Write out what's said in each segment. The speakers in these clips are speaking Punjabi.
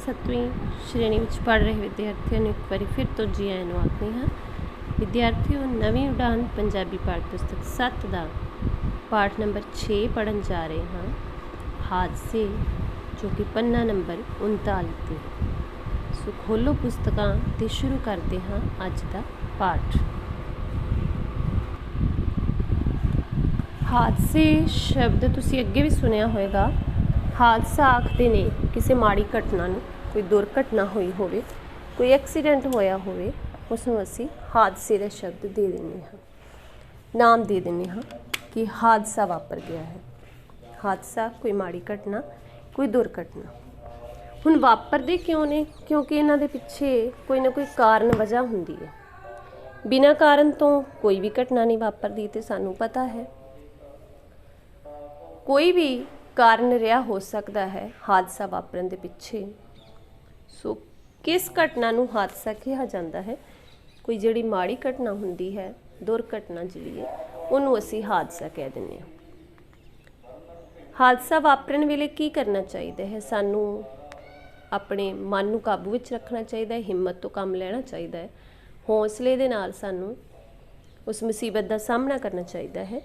7ਵੀਂ ਸ਼੍ਰੇਣੀ ਵਿੱਚ ਪੜ੍ਹ ਰਹੇ ਵਿਦਿਆਰਥੀਆਂ ਨੂੰ ਇੱਕ ਵਾਰੀ ਫਿਰ ਤੋਂ ਜੀ ਆਇਆਂ ਨੂੰ ਆਖਦੇ ਹਾਂ। ਵਿਦਿਆਰਥੀਓ, ਨਵੀਂ ਉਡਾਨ ਪੰਜਾਬੀ ਪਾਠ ਪੁਸਤਕ 7 ਦਾ ਪਾਠ ਨੰਬਰ 6 ਪੜ੍ਹਨ ਜਾ ਰਹੇ ਹਾਂ। ਹਾਦਸੇ, ਜੋ ਕਿ ਪੰਨਾ ਨੰਬਰ 39 ਤੇ। ਸੋ ਖੋਲ੍ਹੋ ਪੁਸਤਕਾਂ ਤੇ ਸ਼ੁਰੂ ਕਰਦੇ ਹਾਂ ਅੱਜ ਦਾ ਪਾਠ। ਹਾਦਸੇ ਸ਼ਬਦ ਤੁਸੀਂ ਅੱਗੇ ਵੀ ਸੁਣਿਆ ਹੋਵੇਗਾ। ਹਾਦਸਾ ਆਖਦੇ ਨੇ ਕਿਸੇ ਮਾੜੀ ਘਟਨਾ ਨੂੰ, ਕੋਈ ਦੁਰਘਟਨਾ ਹੋਈ ਹੋਵੇ, ਕੋਈ ਐਕਸੀਡੈਂਟ ਹੋਇਆ ਹੋਵੇ, ਉਸ ਨੂੰ ਅਸੀਂ ਹਾਦਸੇ ਦਾ ਸ਼ਬਦ ਦੇ ਦਿੰਦੇ ਹਾਂ, ਨਾਮ ਦੇ ਦਿੰਦੇ ਹਾਂ ਕਿ ਹਾਦਸਾ ਵਾਪਰ ਗਿਆ ਹੈ। ਹਾਦਸਾ ਕੋਈ ਮਾੜੀ ਘਟਨਾ, ਕੋਈ ਦੁਰਘਟਨਾ। ਹੁਣ ਵਾਪਰਦੇ ਕਿਉਂ ਨੇ? ਕਿਉਂਕਿ ਇਹਨਾਂ ਦੇ ਪਿੱਛੇ ਕੋਈ ਨਾ ਕੋਈ ਕਾਰਨ ਵਜ੍ਹਾ ਹੁੰਦੀ ਹੈ। ਬਿਨਾਂ ਕਾਰਨ ਤੋਂ ਕੋਈ ਵੀ ਘਟਨਾ ਨਹੀਂ ਵਾਪਰਦੀ ਤੇ ਸਾਨੂੰ ਪਤਾ ਹੈ। ਕੋਈ ਵੀ ਕਾਰਨ ਰਿਹਾ ਹੋ ਸਕਦਾ ਹੈ ਹਾਦਸਾ ਵਾਪਰਨ ਦੇ ਪਿੱਛੇ। ਸੋ ਕਿਸ ਘਟਨਾ ਨੂੰ ਹਾਦਸਾ ਕਿਹਾ ਜਾਂਦਾ ਹੈ? ਕੋਈ ਜਿਹੜੀ ਮਾੜੀ ਘਟਨਾ ਹੁੰਦੀ ਹੈ, ਦੁਰਘਟਨਾ ਜਿਹੜੀ ਹੈ, ਉਹਨੂੰ ਅਸੀਂ ਹਾਦਸਾ ਕਹਿ ਦਿੰਦੇ ਹਾਂ। ਹਾਦਸਾ ਵਾਪਰਨ ਵੇਲੇ ਕੀ ਕਰਨਾ ਚਾਹੀਦਾ ਹੈ? ਸਾਨੂੰ ਆਪਣੇ ਮਨ ਨੂੰ ਕਾਬੂ ਵਿੱਚ ਰੱਖਣਾ ਚਾਹੀਦਾ ਹੈ, ਹਿੰਮਤ ਤੋਂ ਕੰਮ ਲੈਣਾ ਚਾਹੀਦਾ ਹੈ, ਹੌਸਲੇ ਦੇ ਨਾਲ ਸਾਨੂੰ ਉਸ ਮੁਸੀਬਤ ਦਾ ਸਾਹਮਣਾ ਕਰਨਾ ਚਾਹੀਦਾ ਹੈ।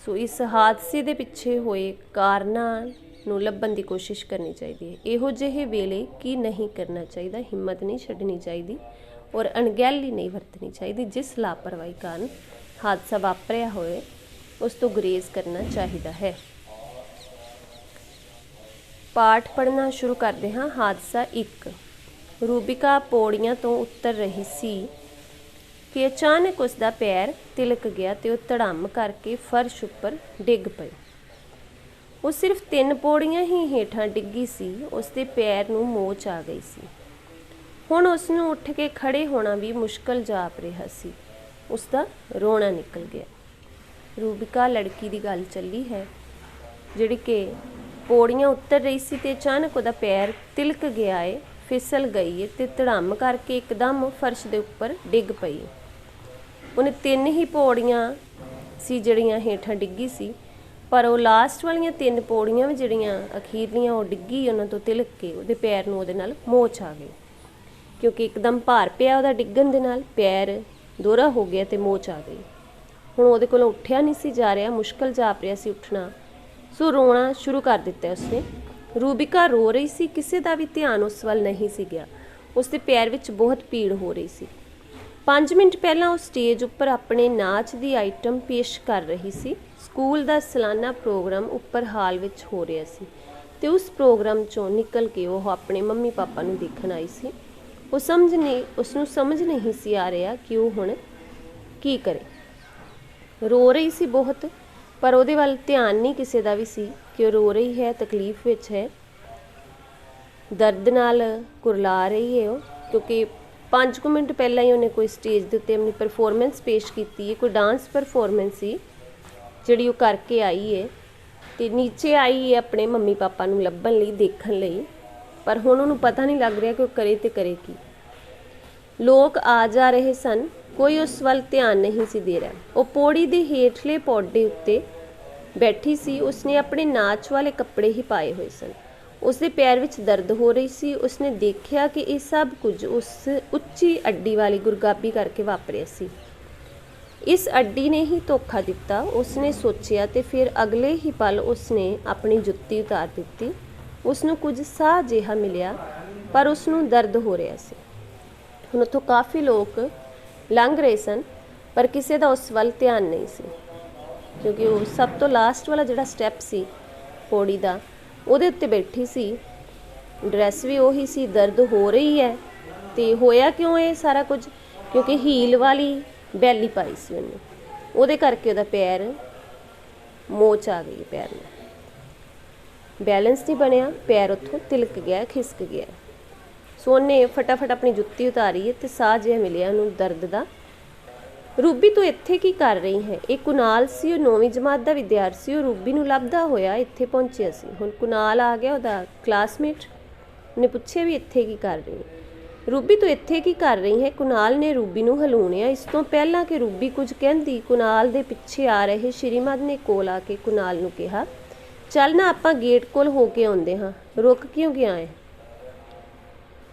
ਸੋ ਇਸ ਹਾਦਸੇ ਦੇ ਪਿੱਛੇ ਹੋਏ ਕਾਰਨਾਂ ਨੂੰ ਲੱਭਣ ਦੀ ਕੋਸ਼ਿਸ਼ ਕਰਨੀ ਚਾਹੀਦੀ ਹੈ। ਇਹੋ ਜਿਹੇ ਵੇਲੇ ਕੀ ਨਹੀਂ ਕਰਨਾ ਚਾਹੀਦਾ? ਹਿੰਮਤ ਨਹੀਂ ਛੱਡਣੀ ਚਾਹੀਦੀ ਔਰ ਅਣਗਹਿਲੀ ਨਹੀਂ ਵਰਤਣੀ ਚਾਹੀਦੀ। ਜਿਸ ਲਾਪਰਵਾਹੀ ਕਾਰਨ ਹਾਦਸਾ ਵਾਪਰਿਆ ਹੋਏ ਉਸ ਤੋਂ ਗੁਰੇਜ਼ ਕਰਨਾ ਚਾਹੀਦਾ ਹੈ। ਪਾਠ ਪੜ੍ਹਨਾ ਸ਼ੁਰੂ ਕਰਦੇ ਹਾਂ। ਹਾਦਸਾ 1। ਰੂਬਿਕਾ ਪੌੜੀਆਂ ਤੋਂ ਉਤਰ ਰਹੀ ਸੀ ਕਿ ਅਚਾਨਕ ਉਸ ਦਾ ਪੈਰ ਤਿਲਕ ਗਿਆ ਤੇ ਉਹ ਧੜਾਮ ਕਰਕੇ ਫਰਸ਼ ਉੱਪਰ ਡਿੱਗ ਪਈ। ਉਹ ਸਿਰਫ 3 ਪੌੜੀਆਂ ਹੀ ਹੇਠਾਂ ਡਿੱਗੀ ਸੀ। ਉਸ ਦੇ ਪੈਰ ਨੂੰ ਮੋਚ ਆ ਗਈ ਸੀ। ਹੁਣ ਉਸ ਨੂੰ ਉੱਠ ਕੇ ਖੜੇ ਹੋਣਾ ਵੀ ਮੁਸ਼ਕਲ ਜਾਪ ਰਿਹਾ ਸੀ। ਉਸ ਦਾ ਰੋਣਾ ਨਿਕਲ ਗਿਆ। ਰੂਬਿਕਾ ਲੜਕੀ ਦੀ ਗੱਲ ਚੱਲੀ ਹੈ, ਜਿਹੜੀ ਕਿ ਪੌੜੀਆਂ ਉਤਰ ਰਹੀ ਸੀ ਤੇ ਅਚਾਨਕ ਉਹਦਾ ਪੈਰ ਤਿਲਕ ਗਿਆ ਏ, ਫਿਸਲ ਗਈ ਏ ਤੇ ਧੜਾਮ ਕਰਕੇ ਇੱਕਦਮ ਫਰਸ਼ ਦੇ ਉੱਪਰ ਡਿੱਗ ਪਈ। ਉਹਨੇ 3 ਹੀ ਪੌੜੀਆਂ ਸੀ ਜਿਹੜੀਆਂ ਹੇਠਾਂ ਡਿੱਗੀ ਸੀ, ਪਰ ਉਹ ਲਾਸਟ ਵਾਲੀਆਂ 3 ਪੌੜੀਆਂ ਵੀ ਜਿਹੜੀਆਂ ਅਖੀਰਲੀਆਂ ਉਹ ਡਿੱਗੀ, ਉਹਨਾਂ ਤੋਂ ਤਿਲਕ ਕੇ ਉਹਦੇ ਪੈਰ ਨੂੰ ਉਹਦੇ ਨਾਲ ਮੋਚ ਆ ਗਈ। ਕਿਉਂਕਿ ਇੱਕਦਮ ਭਾਰ ਪਿਆ ਉਹਦਾ ਡਿੱਗਣ ਦੇ ਨਾਲ, ਪੈਰ ਦੋਹਰਾ ਹੋ ਗਿਆ ਤੇ ਮੋਚ ਆ ਗਈ। ਹੁਣ ਉਹਦੇ ਕੋਲੋਂ ਉੱਠਿਆ ਨਹੀਂ ਸੀ ਜਾ ਰਿਹਾ, ਮੁਸ਼ਕਲ ਜਾਪ ਰਿਹਾ ਸੀ ਉੱਠਣਾ। ਸੋ ਰੋਣਾ ਸ਼ੁਰੂ ਕਰ ਦਿੱਤਾ ਉਸਨੇ। ਰੂਬਿਕਾ ਰੋ ਰਹੀ ਸੀ, ਕਿਸੇ ਦਾ ਵੀ ਧਿਆਨ ਉਸ ਵੱਲ ਨਹੀਂ ਸੀ ਗਿਆ। ਉਸਦੇ ਪੈਰ ਵਿੱਚ ਬਹੁਤ ਪੀੜ ਹੋ ਰਹੀ ਸੀ। 5 ਮਿੰਟ ਪਹਿਲਾਂ ਉਹ ਸਟੇਜ ਉੱਪਰ ਆਪਣੇ ਨਾਚ ਦੀ ਆਈਟਮ ਪੇਸ਼ ਕਰ ਰਹੀ ਸੀ। ਸਕੂਲ ਦਾ ਸਾਲਾਨਾ ਪ੍ਰੋਗਰਾਮ ਉੱਪਰ ਹਾਲ ਵਿੱਚ ਹੋ ਰਿਹਾ ਸੀ ਤੇ ਉਸ ਪ੍ਰੋਗਰਾਮ ਚੋਂ ਨਿਕਲ ਕੇ ਉਹ ਆਪਣੇ ਮੰਮੀ ਪਾਪਾ ਨੂੰ ਦੇਖਣ ਆਈ ਸੀ। ਉਸਨੂੰ ਸਮਝ ਨਹੀਂ ਸੀ ਆ ਰਿਹਾ ਕਿ ਉਹ ਹੁਣ ਕੀ ਕਰੇ। ਰੋ ਰਹੀ ਸੀ ਬਹੁਤ, ਪਰ ਉਹਦੇ ਵੱਲ ਧਿਆਨ ਨਹੀਂ ਕਿਸੇ ਦਾ ਵੀ ਸੀ ਕਿ ਉਹ ਰੋ ਰਹੀ ਹੈ, ਤਕਲੀਫ ਵਿੱਚ ਹੈ, ਦਰਦ ਨਾਲ ਕੁਰਲਾ ਰਹੀ ਹੈ ਉਹ। ਕਿਉਂਕਿ 5 ਮਿੰਟ ਪਹਿਲਾਂ ਹੀ ਉਹਨੇ ਕੋਈ ਸਟੇਜ ਦੇ ਉੱਤੇ ਆਪਣੀ ਪਰਫੋਰਮੈਂਸ ਪੇਸ਼ ਕੀਤੀ ਹੈ, ਕੋਈ ਡਾਂਸ ਪਰਫੋਰਮੈਂਸ ਸੀ ਜਿਹੜੀ ਉਹ ਕਰਕੇ ਆਈ ਹੈ ਤੇ ਨੀਚੇ ਆਈ ਹੈ ਆਪਣੇ ਮੰਮੀ ਪਾਪਾ ਨੂੰ ਲੱਭਣ ਲਈ, ਦੇਖਣ ਲਈ। ਪਰ ਹੁਣ ਉਹਨੂੰ ਪਤਾ ਨਹੀਂ ਲੱਗ ਰਿਹਾ ਕਿ ਉਹ ਕਰੇ ਤੇ ਕਰੇ ਕੀ। ਲੋਕ ਆ ਜਾ ਰਹੇ ਸਨ, ਕੋਈ ਉਸ ਵੱਲ ਧਿਆਨ ਨਹੀਂ ਸੀ ਦੇ ਰਿਹਾ। ਉਹ ਪੌੜੀ ਦੇ ਹੇਠਲੇ ਪੌਡੇ ਉੱਤੇ ਬੈਠੀ ਸੀ। ਉਸਨੇ ਆਪਣੇ ਨਾਚ ਵਾਲੇ ਕੱਪੜੇ ਹੀ ਪਾਏ ਹੋਏ ਸਨ। ਉਸਦੇ ਪੈਰ ਵਿੱਚ ਦਰਦ ਹੋ ਰਹੀ ਸੀ। ਉਸਨੇ ਦੇਖਿਆ ਕਿ ਇਹ ਸਭ ਕੁਝ ਉਸ ਉੱਚੀ ਅੱਡੀ ਵਾਲੀ ਗੁਰਗਾਬੀ ਕਰਕੇ ਵਾਪਰਿਆ ਸੀ। ਇਸ ਅੱਡੀ ਨੇ ਹੀ ਧੋਖਾ ਦਿੱਤਾ, ਉਸਨੇ ਸੋਚਿਆ ਤੇ ਫਿਰ ਅਗਲੇ ਹੀ ਪਲ ਉਸਨੇ ਆਪਣੀ ਜੁੱਤੀ ਉਤਾਰ ਦਿੱਤੀ। ਉਸਨੂੰ ਕੁਝ ਸਾਹ ਜਿਹਾ ਮਿਲਿਆ, ਪਰ ਉਸਨੂੰ ਦਰਦ ਹੋ ਰਿਹਾ ਸੀ। ਹੁਣ ਉੱਥੋਂ ਕਾਫੀ ਲੋਕ ਲੰਘ ਰਹੇ ਸਨ, ਪਰ ਕਿਸੇ ਦਾ ਉਸ ਵੱਲ ਧਿਆਨ ਨਹੀਂ ਸੀ, ਕਿਉਂਕਿ ਉਹ ਸਭ ਤੋਂ ਲਾਸਟ ਵਾਲਾ ਜਿਹੜਾ ਸਟੈਪ ਸੀ ਪੌੜੀ ਦਾ, ਉਹਦੇ ਉੱਤੇ ਬੈਠੀ ਸੀ। ਡਰੈਸ ਵੀ ਉਹੀ ਸੀ, ਦਰਦ ਹੋ ਰਹੀ ਹੈ। ਤੇ ਹੋਇਆ ਕਿਉਂ ਇਹ ਸਾਰਾ ਕੁਝ? ਕਿਉਂਕਿ ਹੀਲ ਵਾਲੀ ਬੈਲੀ ਪਾਈ ਸੀ ਉਹਨੇ, ਉਹਦੇ ਕਰਕੇ ਉਹਦਾ ਪੈਰ ਮੋਚ ਆ ਗਈ। ਪੈਰ ਨੂੰ ਬੈਲੈਂਸ ਨਹੀਂ ਬਣਿਆ, ਪੈਰ ਉੱਥੋਂ ਤਿਲਕ ਗਿਆ, ਖਿਸਕ ਗਿਆ। ਸੋ ਉਹਨੇ ਫਟਾਫਟ ਆਪਣੀ ਜੁੱਤੀ ਉਤਾਰੀ ਤੇ ਸਾਹ ਜਿਹਾ ਮਿਲਿਆ ਉਹਨੂੰ ਦਰਦ ਦਾ। ਰੂਬੀ ਤੂੰ ਇੱਥੇ ਕੀ ਕਰ ਰਹੀ ਹੈ? ਇਹ ਕੁਨਾਲ ਸੀ, ਉਹ 9ਵੀਂ ਜਮਾਤ ਦਾ ਵਿਦਿਆਰਥੀ ਸੀ। ਉਹ ਰੂਬੀ ਨੂੰ ਲੱਭਦਾ ਹੋਇਆ ਇੱਥੇ ਪਹੁੰਚਿਆ ਸੀ। ਹੁਣ ਕੁਨਾਲ ਆ ਗਿਆ, ਉਹਦਾ ਕਲਾਸਮੇਟ। ਉਹਨੇ ਪੁੱਛਿਆ ਵੀ ਇੱਥੇ ਕੀ ਕਰ ਰਹੀ ਹੈ? ਰੂਬੀ ਤੂੰ ਇੱਥੇ ਕੀ ਕਰ ਰਹੀ ਹੈ? ਕੁਨਾਲ ਨੇ ਰੂਬੀ ਨੂੰ ਹਲੂਣਿਆ। ਇਸ ਤੋਂ ਪਹਿਲਾਂ ਕਿ ਰੂਬੀ ਕੁਝ ਕਹਿੰਦੀ, ਕੁਨਾਲ ਦੇ ਪਿੱਛੇ ਆ ਰਹੇ ਸ਼੍ਰੀਮਦ ਨੇ ਕੋਲ ਆ ਕੇ ਕੁਨਾਲ ਨੂੰ ਕਿਹਾ, ਚੱਲ ਨਾ ਆਪਾਂ ਗੇਟ ਕੋਲ ਹੋ ਕੇ ਆਉਂਦੇ ਹਾਂ, ਰੁਕ ਕਿਉਂ ਗਿਆ ਹੈ?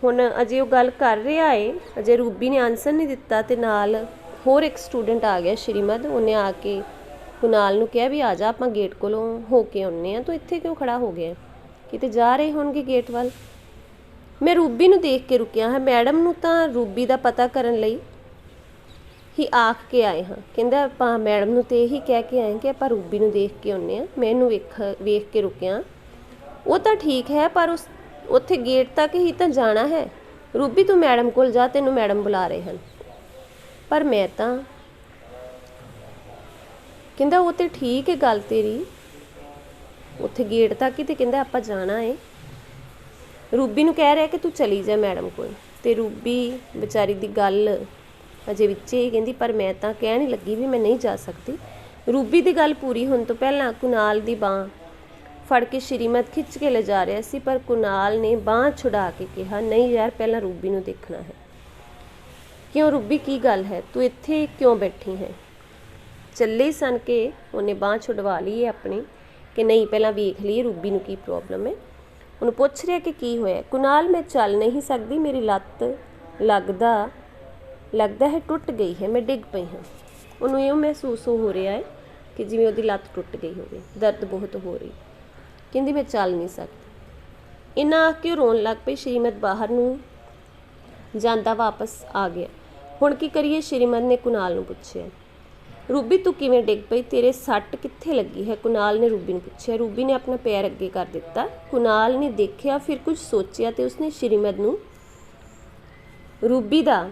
ਹੁਣ ਅਜੇ ਉਹ ਗੱਲ ਕਰ ਰਿਹਾ ਏ, ਅਜੇ ਰੂਬੀ ਨੇ ਆਨਸਰ ਨਹੀਂ ਦਿੱਤਾ ਤੇ ਨਾਲ ਹੋਰ ਇੱਕ ਸਟੂਡੈਂਟ ਆ ਗਿਆ ਸ਼੍ਰੀਮਦ। ਉਹਨੇ ਆ ਕੇ ਕੁਨਾਲ ਨੂੰ ਕਿਹਾ ਵੀ ਆ ਜਾ, ਆਪਾਂ ਗੇਟ ਕੋਲੋਂ ਹੋ ਕੇ ਆਉਂਦੇ ਹਾਂ, ਤੂੰ ਇੱਥੇ ਕਿਉਂ ਖੜਾ ਹੋ ਗਿਆ? ਕਿਤੇ ਜਾ ਰਹੇ ਹੋਣਗੇ ਗੇਟ ਵੱਲ। ਮੈਂ ਰੂਬੀ ਨੂੰ ਦੇਖ ਕੇ ਰੁਕਿਆ ਹਾਂ। ਮੈਡਮ ਨੂੰ ਤਾਂ ਰੂਬੀ ਦਾ ਪਤਾ ਕਰਨ ਲਈ ਹੀ ਆਖ ਕੇ ਆਏ ਹਾਂ। ਕਹਿੰਦਾ ਆਪਾਂ ਮੈਡਮ ਨੂੰ ਤੇ ਇਹੀ ਕਹਿ ਕੇ ਆਏ ਕਿ ਆਪਾਂ ਰੂਬੀ ਨੂੰ ਦੇਖ ਕੇ ਆਉਂਦੇ ਹਾਂ। ਮੈਂ ਇਹਨੂੰ ਵੇਖ ਕੇ ਰੁਕਿਆ। ਉਹ ਤਾਂ ਠੀਕ ਹੈ, ਪਰ ਉੱਥੇ ਗੇਟ ਤੱਕ ਹੀ ਤਾਂ ਜਾਣਾ ਹੈ। ਰੂਬੀ ਤੂੰ ਮੈਡਮ ਕੋਲ ਜਾ, ਤੈਨੂੰ ਮੈਡਮ ਬੁਲਾ ਰਹੇ ਹਨ। ਪਰ ਮੈਂ ਤਾਂ ਕਹਿੰਦਾ ਉਹ ਤੇ ਠੀਕ ਹੈ ਗੱਲ ਤੇਰੀ, ਉੱਥੇ ਗੇਟ ਤੱਕ ਹੀ ਤੇ ਕਹਿੰਦਾ ਆਪਾਂ ਜਾਣਾ ਹੈ। ਰੂਬੀ ਨੂੰ ਕਹਿ ਰਿਹਾ ਕਿ ਤੂੰ ਚਲੀ ਜਾ ਮੈਡਮ ਕੋਲ, ਤੇ ਰੂਬੀ ਵਿਚਾਰੀ ਦੀ ਗੱਲ ਅਜੇ ਵਿੱਚ ਹੀ ਕਹਿੰਦੀ ਪਰ ਮੈਂ ਤਾਂ ਕਹਿਣ ਹੀ ਲੱਗੀ ਵੀ ਮੈਂ ਨਹੀਂ ਜਾ ਸਕਦੀ। ਰੂਬੀ ਦੀ ਗੱਲ ਪੂਰੀ ਹੋਣ ਤੋਂ ਪਹਿਲਾਂ ਕੁਨਾਲ ਦੀ ਬਾਂਹ ਫੜ ਕੇ ਸ਼੍ਰੀਮਦ ਖਿੱਚ ਕੇ ਲਿਜਾ ਰਿਹਾ ਸੀ, ਪਰ ਕੁਨਾਲ ਨੇ ਬਾਂਹ ਛੁਡਾ ਕੇ ਕਿਹਾ ਨਹੀਂ ਯਾਰ, ਪਹਿਲਾਂ ਰੂਬੀ ਨੂੰ ਦੇਖਣਾ ਹੈ। ਕਿਉਂ ਰੂਬੀ, ਕੀ ਗੱਲ ਹੈ, ਤੂੰ ਇੱਥੇ ਕਿਉਂ ਬੈਠੀ ਹੈ? ਚੱਲੇ ਸਨ ਕਿ ਉਹਨੇ ਬਾਂਹ ਛੁਡਵਾ ਲਈ ਹੈ ਆਪਣੀ, ਕਿ ਨਹੀਂ ਪਹਿਲਾਂ ਵੇਖ ਲਈਏ ਰੂਬੀ ਨੂੰ ਕੀ ਪ੍ਰੋਬਲਮ ਹੈ। ਉਹਨੂੰ ਪੁੱਛ ਰਿਹਾ ਕਿ ਕੀ ਹੋਇਆ। ਕੁਨਾਲ ਮੈਂ ਚੱਲ ਨਹੀਂ ਸਕਦੀ, ਮੇਰੀ ਲੱਤ ਲੱਗਦਾ ਹੈ ਟੁੱਟ ਗਈ ਹੈ, ਮੈਂ ਡਿੱਗ ਪਈ ਹਾਂ। ਉਹਨੂੰ ਇਹ ਮਹਿਸੂਸ ਹੋ ਰਿਹਾ ਹੈ ਕਿ ਜਿਵੇਂ ਉਹਦੀ ਲੱਤ ਟੁੱਟ ਗਈ ਹੋਵੇ, ਦਰਦ ਬਹੁਤ ਹੋ ਰਹੀ। ਕਹਿੰਦੀ ਮੈਂ ਚੱਲ ਨਹੀਂ ਸਕਦੀ। ਇੰਨਾ ਆਖ ਕੇ ਉਹ ਰੋਣ ਲੱਗ ਪਈ। ਸ਼੍ਰੀਮਦ ਬਾਹਰ ਨੂੰ ਜਾਂਦਾ ਵਾਪਸ ਆ ਗਿਆ। ਹੁਣ ਕੀ ਕਰੀਏ? ਸ਼੍ਰੀਮਦ ਨੇ ਕੁਨਾਲ ਨੂੰ ਪੁੱਛਿਆ। ਰੂਬੀ ਤੂੰ ਕਿਵੇਂ ਡਿੱਗ ਪਈ, ਤੇਰੇ ਸੱਟ ਕਿੱਥੇ ਲੱਗੀ ਹੈ? ਕੁਨਾਲ ਨੇ ਰੂਬੀ ਨੂੰ ਪੁੱਛਿਆ। ਰੂਬੀ ਨੇ ਆਪਣਾ ਪੈਰ ਅੱਗੇ ਕਰ ਦਿੱਤਾ। ਕੁਨਾਲ ਨੇ ਦੇਖਿਆ, ਫਿਰ ਕੁਝ ਸੋਚਿਆ ਤੇ ਉਸਨੇ ਸ਼੍ਰੀਮਦ ਨੂੰ ਰੂਬੀ ਦਾ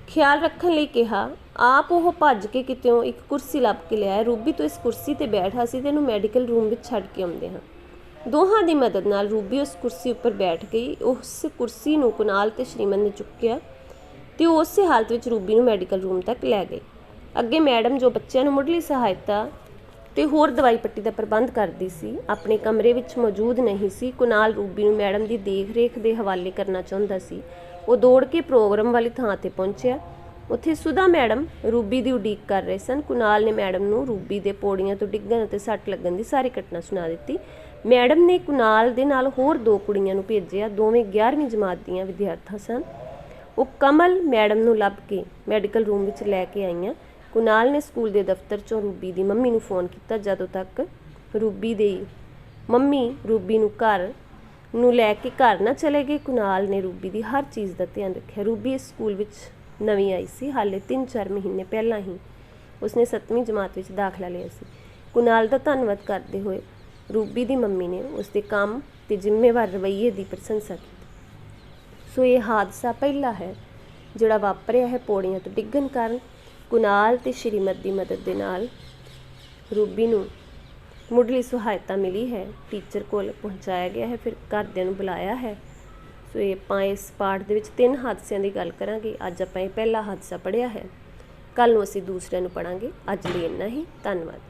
ਖਿਆਲ ਰੱਖਣ ਲਈ ਕਿਹਾ। ਆਪ ਉਹ ਭੱਜ ਕੇ ਕਿਤਿਓਂ ਇੱਕ ਕੁਰਸੀ ਲੱਭ ਕੇ ਲਿਆਇਆ। ਰੂਬੀ ਤੂੰ ਇਸ ਕੁਰਸੀ ਤੇ ਬੈਠ, ਅਸੀਂ ਤੈਨੂੰ ਮੈਡੀਕਲ ਰੂਮ ਵਿੱਚ ਛੱਡ ਕੇ ਆਉਂਦੇ ਹਾਂ। ਦੋਹਾਂ ਦੀ ਮਦਦ ਨਾਲ ਰੂਬੀ ਉਸ ਕੁਰਸੀ ਉੱਪਰ ਬੈਠ ਗਈ। ਉਸ ਕੁਰਸੀ ਨੂੰ ਕੁਨਾਲ ਤੇ ਸ਼੍ਰੀਮਦ ਨੇ ਚੁੱਕਿਆ ਤੇ ਉਹ ਉਸੇ ਹਾਲਤ ਵਿੱਚ ਰੂਬੀ ਨੂੰ ਮੈਡੀਕਲ ਰੂਮ ਤੱਕ ਲੈ ਗਏ। ਅੱਗੇ ਮੈਡਮ ਜੋ ਬੱਚਿਆਂ ਨੂੰ ਮੁੱਢਲੀ ਸਹਾਇਤਾ ਤੇ ਹੋਰ ਦਵਾਈ ਪੱਟੀ ਦਾ ਪ੍ਰਬੰਧ ਕਰਦੀ ਸੀ, ਆਪਣੇ ਕਮਰੇ ਵਿੱਚ ਮੌਜੂਦ ਨਹੀਂ ਸੀ। ਕੁਨਾਲ ਰੂਬੀ ਨੂੰ ਮੈਡਮ ਦੀ ਦੇਖ-ਰੇਖ ਦੇ ਹਵਾਲੇ ਕਰਨਾ ਚਾਹੁੰਦਾ ਸੀ। ਉਹ ਦੌੜ ਕੇ ਪ੍ਰੋਗਰਾਮ ਵਾਲੀ ਥਾਂ ਤੇ ਪਹੁੰਚਿਆ। ਉੱਥੇ ਸੁਧਾ ਮੈਡਮ ਰੂਬੀ ਦੀ ਉਡੀਕ ਕਰ ਰਹੇ ਸਨ। ਕੁਨਾਲ ਨੇ ਮੈਡਮ ਨੂੰ ਰੂਬੀ ਦੇ ਪੌੜੀਆਂ ਤੋਂ ਡਿੱਗਣ ਅਤੇ ਸੱਟ ਲੱਗਣ ਦੀ ਸਾਰੀ ਘਟਨਾ ਸੁਣਾ ਦਿੱਤੀ। ਮੈਡਮ ਨੇ ਕੁਨਾਲ ਦੇ ਨਾਲ ਹੋਰ 2 ਕੁੜੀਆਂ ਨੂੰ ਭੇਜਿਆ। ਦੋਵੇਂ 11ਵੀਂ ਜਮਾਤ ਦੀਆਂ ਵਿਦਿਆਰਥਣ ਸਨ। ਉਹ ਕਮਲ ਮੈਡਮ ਨੂੰ ਲੱਭ ਕੇ ਮੈਡੀਕਲ ਰੂਮ ਵਿੱਚ ਲੈ ਕੇ ਆਈਆਂ। ਕੁਨਾਲ ਨੇ ਸਕੂਲ ਦੇ ਦਫ਼ਤਰ 'ਚੋਂ ਰੂਬੀ ਦੀ ਮੰਮੀ ਨੂੰ ਫੋਨ ਕੀਤਾ। ਜਦੋਂ ਤੱਕ ਰੂਬੀ ਦੀ ਮੰਮੀ ਰੂਬੀ ਨੂੰ ਲੈ ਕੇ ਘਰ ਨਾ ਚਲੇ ਗਏ, ਕੁਨਾਲ ਨੇ ਰੂਬੀ ਦੀ ਹਰ ਚੀਜ਼ ਦਾ ਧਿਆਨ ਰੱਖਿਆ। ਰੂਬੀ ਇਸ ਸਕੂਲ ਵਿੱਚ ਨਵੀਂ ਆਈ ਸੀ। ਹਾਲੇ 3-4 ਮਹੀਨੇ ਪਹਿਲਾਂ ਹੀ ਉਸਨੇ 7ਵੀਂ ਜਮਾਤ ਵਿੱਚ ਦਾਖਲਾ ਲਿਆ ਸੀ। ਕੁਨਾਲ ਦਾ ਧੰਨਵਾਦ ਕਰਦੇ ਹੋਏ ਰੂਬੀ ਦੀ ਮੰਮੀ ਨੇ ਉਸਦੇ ਕੰਮ ਤੇ ਜ਼ਿੰਮੇਵਾਰ ਰਵੱਈਏ ਦੀ ਪ੍ਰਸ਼ੰਸਾ ਕੀਤੀ। ਸੋ ਇਹ ਹਾਦਸਾ ਪਹਿਲਾ ਹੈ ਜਿਹੜਾ ਵਾਪਰਿਆ ਹੈ ਪੌੜੀਆਂ ਤੋਂ ਡਿੱਗਣ ਕਾਰਨ। ਕੁਨਾਲ ਤੇ ਸ਼੍ਰੀਮਦ ਦੀ ਮਦਦ ਦੇ ਨਾਲ ਰੂਬੀ ਨੂੰ ਮੁੱਢਲੀ ਸਹਾਇਤਾ ਮਿਲੀ ਹੈ, ਟੀਚਰ ਕੋਲ ਪਹੁੰਚਾਇਆ ਗਿਆ ਹੈ, ਫਿਰ ਘਰਦਿਆਂ ਨੂੰ ਬੁਲਾਇਆ ਹੈ। ਸੋ ਇਹ ਆਪਾਂ ਇਸ ਪਾਠ ਦੇ ਵਿੱਚ 3 ਹਾਦਸਿਆਂ ਦੀ ਗੱਲ ਕਰਾਂਗੇ। ਅੱਜ ਆਪਾਂ ਇਹ ਪਹਿਲਾ ਹਾਦਸਾ ਪੜ੍ਹਿਆ ਹੈ, ਕੱਲ੍ਹ ਨੂੰ ਅਸੀਂ ਦੂਸਰਿਆਂ ਨੂੰ ਪੜ੍ਹਾਂਗੇ। ਅੱਜ ਲਈ ਇੰਨਾ ਹੀ, ਧੰਨਵਾਦ।